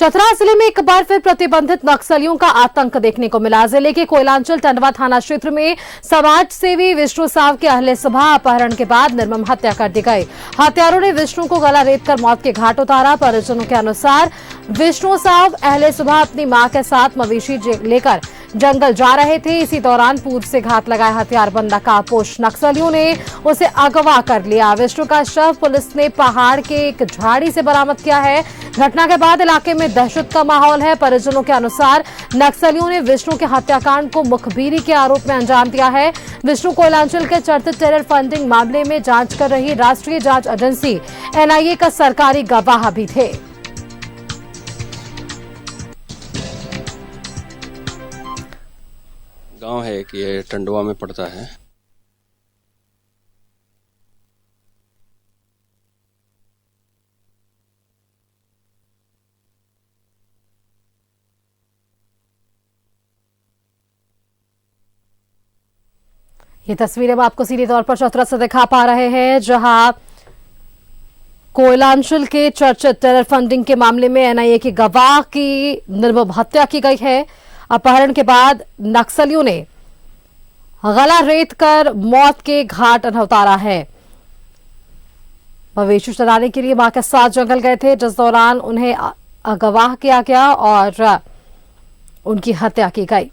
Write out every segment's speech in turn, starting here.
चतरा जिले में एक बार फिर प्रतिबंधित नक्सलियों का आतंक देखने को मिला। जिले के कोयलांचल टंडवा थाना क्षेत्र में समाज सेवी विष्णु साव के अहले सुबह अपहरण के बाद निर्मम हत्या कर दी गई। हत्यारों ने विष्णु को गला रेतकर मौत के घाट उतारा। परिजनों के अनुसार विष्णु साव अहले सुबह अपनी मां के साथ मवेशी लेकर जंगल जा रहे थे। इसी दौरान पूर्व से घात लगाए हथियारबंद नकाबपोश नक्सलियों ने उसे अगवा कर लिया। विष्णु का शव पुलिस ने पहाड़ के एक झाड़ी से बरामद किया है। घटना के बाद इलाके में दहशत का माहौल है। परिजनों के अनुसार नक्सलियों ने विष्णु के हत्याकांड को मुखबिरी के आरोप में अंजाम दिया है। विष्णु कोयलांचल के चर्चित टेरर फंडिंग मामले में जांच कर रही राष्ट्रीय जांच एजेंसी एनआईए का सरकारी गवाह भी थे। गांव है कि ये टंडवा में पड़ता है। ये तस्वीरें हम आपको सीधे तौर पर चतरा से दिखा पा रहे हैं, जहां कोयलांचल के चर्चित टेरर फंडिंग के मामले में एनआईए की गवाह की निर्मम हत्या की गई है। अपहरण के बाद नक्सलियों ने गला रेत कर मौत के घाट उतारा है। मवेशी चराने के लिए मां के साथ जंगल गए थे, जिस दौरान उन्हें अगवा किया गया और उनकी हत्या की गई।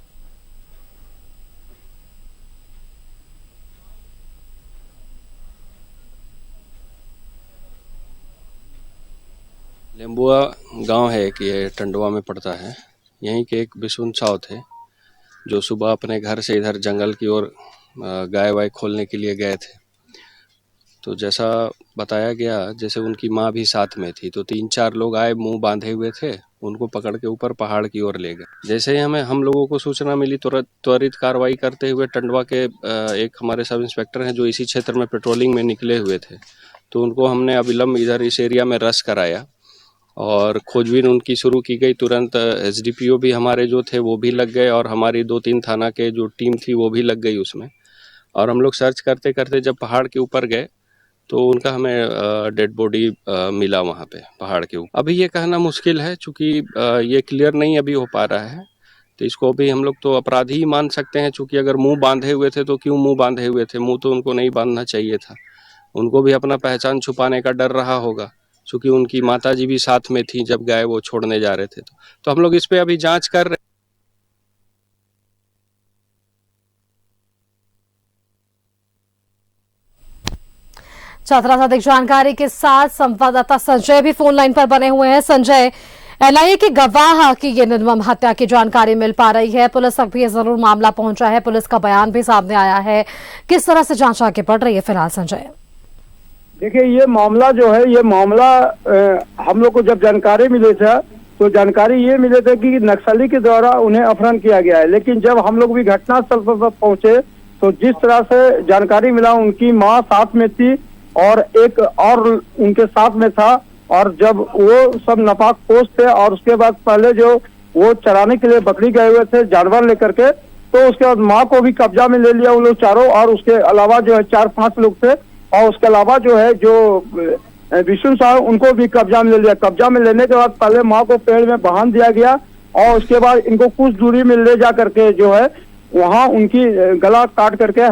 लेम्बुआ गांव है कि ये टंडवा में पड़ता है। यहीं के एक विष्णु साव थे जो सुबह अपने घर से इधर जंगल की ओर गाय वाय खोलने के लिए गए थे। तो जैसा बताया गया, जैसे उनकी माँ भी साथ में थी, तो 3-4 लोग आए, मुंह बांधे हुए थे, उनको पकड़ के ऊपर पहाड़ की ओर ले गए। जैसे ही हम लोगों को सूचना मिली, त्वरित कार्रवाई करते हुए टंडवा के एक हमारे सब इंस्पेक्टर हैं जो इसी क्षेत्र में पेट्रोलिंग में निकले हुए थे, तो उनको हमने अविलंब इधर इस एरिया में रश कराया और खोजबीन उनकी शुरू की गई। तुरंत एसडीपीओ भी हमारे जो थे वो भी लग गए और हमारी 2-3 थाना के जो टीम थी वो भी लग गई उसमें। और हम लोग सर्च करते करते जब पहाड़ के ऊपर गए तो उनका हमें डेड बॉडी मिला वहाँ पे पहाड़ के ऊपर। अभी ये कहना मुश्किल है, चूँकि ये क्लियर नहीं अभी हो पा रहा है, तो इसको भी हम लोग तो अपराधी ही मान सकते हैं। चूँकि अगर मुँह बांधे हुए थे तो क्यों मुँह बांधे हुए थे? मुँह तो उनको नहीं बांधना चाहिए था। उनको भी अपना पहचान छुपाने का डर रहा होगा, क्योंकि उनकी माताजी भी साथ में थी जब गाय वो छोड़ने जा रहे थे। तो हम लोग इस पे अभी जांच कर रहे हैं। चतरा से अधिक जानकारी के साथ संवाददाता संजय भी फोन लाइन पर बने हुए हैं। संजय, एनआईए के गवाह की ये निर्मम हत्या की जानकारी मिल पा रही है, पुलिस तक भी ये जरूर मामला पहुंचा है, पुलिस का बयान भी सामने आया है, किस तरह से जांच आगे बढ़ रही है फिलहाल संजय? देखिए, ये मामला जो है, ये मामला हम लोग को जब जानकारी मिली था तो जानकारी ये मिले थे कि नक्सली के द्वारा उन्हें अपहरण किया गया है। लेकिन जब हम लोग भी घटनास्थल पर पहुंचे तो जिस तरह से जानकारी मिला, उनकी मां साथ में थी और एक और उनके साथ में था, और जब वो सब नापाक पोष थे और उसके बाद पहले जो वो चराने के लिए बकरी गए हुए थे जानवर लेकर के, तो उसके बाद माँ को भी कब्जा में ले लिया उन लोग चारों, और उसके अलावा जो है 4-5 लोग थे, और उसके अलावा जो है जो विष्णु साहब उनको भी कब्जा में ले लिया। कब्जा में लेने के बाद पहले माँ को पेड़ में बांध दिया गया और उसके बाद इनको कुछ दूरी में ले जा करके जो है वहाँ उनकी गला काट करके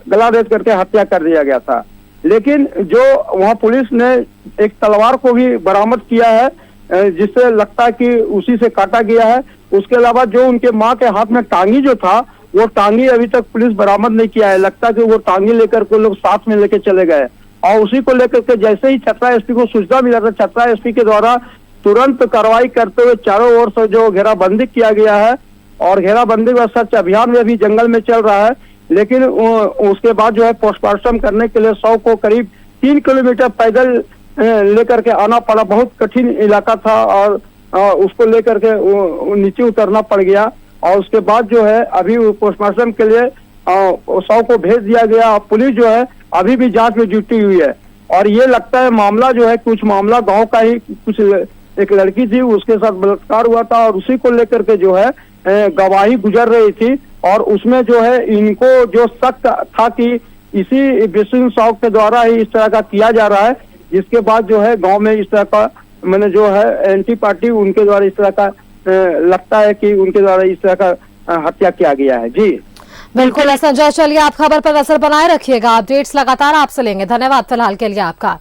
गला रेत करके हत्या कर दिया गया था। लेकिन जो वहाँ पुलिस ने एक तलवार को भी बरामद किया है, जिससे लगता है कि उसी से काटा गया है। उसके अलावा जो उनके माँ के हाथ में टांगी जो था, वो टांगी अभी तक पुलिस बरामद नहीं किया है। लगता है कि वो टांगी लेकर के लोग साथ में लेके चले गए, और उसी को लेकर के जैसे ही चतरा एसपी को सूचना मिला था, चतरा एसपी के द्वारा तुरंत कार्रवाई करते हुए चारों ओर से जो घेराबंदी किया गया है, और घेराबंदी व सर्च अभियान में भी जंगल में चल रहा है। लेकिन उसके बाद जो है पोस्टमार्टम करने के लिए 100 को करीब 3 किलोमीटर पैदल लेकर के आना पड़ा। बहुत कठिन इलाका था और उसको लेकर के नीचे उतरना पड़ गया, और उसके बाद जो है अभी पोस्टमार्टम के लिए 100 को भेज दिया गया। पुलिस जो है अभी भी जांच में जुटी हुई है, और ये लगता है मामला जो है कुछ मामला गांव का ही, कुछ एक लड़की थी उसके साथ बलात्कार हुआ था, और उसी को लेकर के जो है गवाही गुजर रही थी, और उसमें जो है इनको जो शक था कि इसी विष्णु साव के द्वारा ही इस तरह का किया जा रहा है, जिसके बाद जो है गांव में इस तरह का मैंने जो है एंटी पार्टी उनके द्वारा इस तरह का लगता है कि उनके द्वारा इस तरह का हत्या किया गया है। जी बिल्कुल संजय, चलिए आप खबर पर नजर बनाए रखिएगा, अपडेट्स लगातार आपसे लेंगे। धन्यवाद फिलहाल के लिए आपका।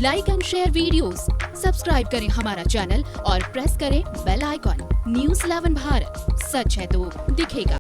Like and share videos, subscribe करें हमारा चैनल और प्रेस करें बेल आइकॉन। न्यूज़ 11 भारत, सच है तो दिखेगा।